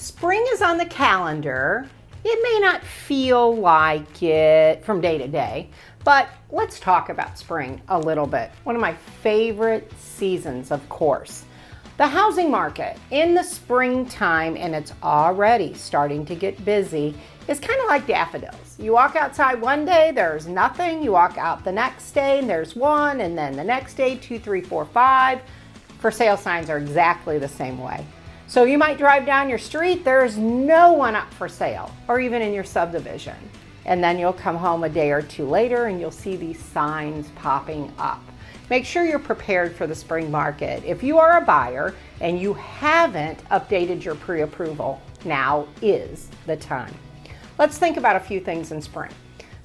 Spring is on the calendar. It may not feel like it from day to day, but let's talk about spring a little bit. One of my favorite seasons, of course. The housing market in the springtime, and it's already starting to get busy, is kind of like daffodils. You walk outside one day, there's nothing. You walk out the next day, and there's one, and then the next day, 2, 3, 4, 5. For sale signs are exactly the same way. So you might drive down your street, there's no one up for sale, or even in your subdivision. And then you'll come home a day or two later and you'll see these signs popping up. Make sure you're prepared for the spring market. If you are a buyer and you haven't updated your pre-approval, now is the time. Let's think about a few things in spring.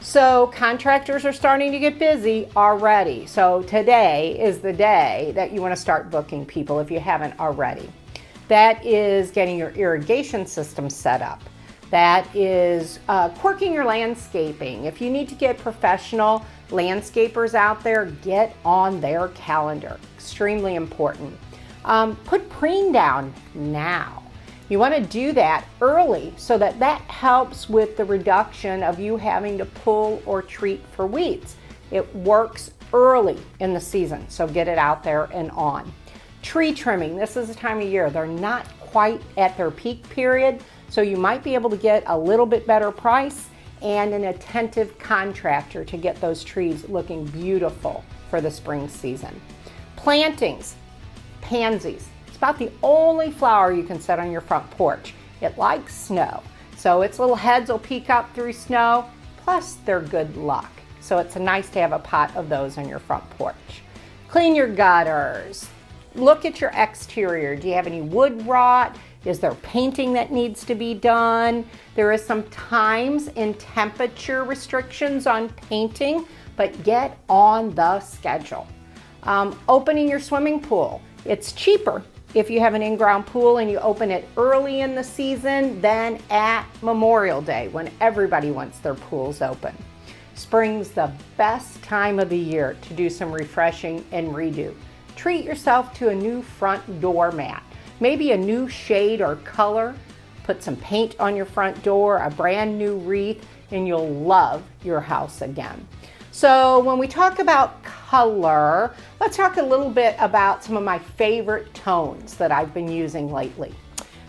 So contractors are starting to get busy already. So today is the day that you want to start booking people if you haven't already. That is getting your irrigation system set up. That is quirking your landscaping. If you need to get professional landscapers out there, get on their calendar. Extremely important. Put preen down now. You want to do that early so that helps with the reduction of you having to pull or treat for weeds. It works early in the season, so get it out there and on. Tree trimming, this is the time of year. They're not quite at their peak period, so you might be able to get a little bit better price and an attentive contractor to get those trees looking beautiful for the spring season. Plantings, pansies. It's about the only flower you can set on your front porch. It likes snow, so its little heads will peek up through snow, plus they're good luck. So it's nice to have a pot of those on your front porch. Clean your gutters. Look at your exterior. Do you have any wood rot? Is there painting that needs to be done? There is some times and temperature restrictions on painting, but get on the schedule. Opening your swimming pool. It's cheaper if you have an in-ground pool and you open it early in the season than at Memorial Day when everybody wants their pools open. Spring's the best time of the year to do some refreshing and redo. Treat yourself to a new front door mat, maybe a new shade or color. Put some paint on your front door, a brand new wreath, and you'll love your house again. So when we talk about color, let's talk a little bit about some of my favorite tones that I've been using lately.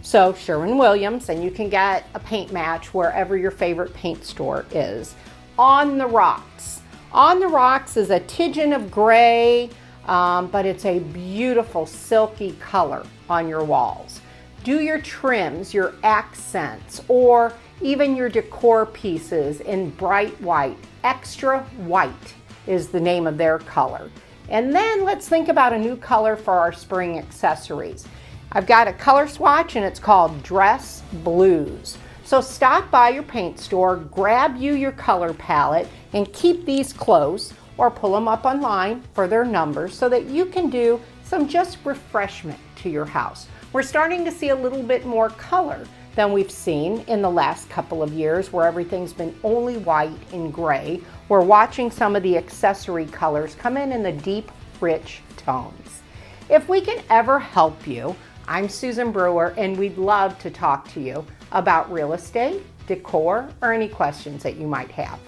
So Sherwin-Williams, and you can get a paint match wherever your favorite paint store is. On the Rocks. On the Rocks is a tidgeon of gray, but it's a beautiful silky color on your walls. Do your trims, your accents, or even your decor pieces in bright white. Extra White is the name of their color. And then let's think about a new color for our spring accessories. I've got a color swatch and it's called Dress Blues. So stop by your paint store, grab you your color palette, and keep these close or pull them up online for their numbers so that you can do some just refreshment to your house. We're starting to see a little bit more color than we've seen in the last couple of years where everything's been only white and gray. We're watching some of the accessory colors come in the deep, rich tones. If we can ever help you, I'm Susan Brewer, and we'd love to talk to you about real estate, decor, or any questions that you might have.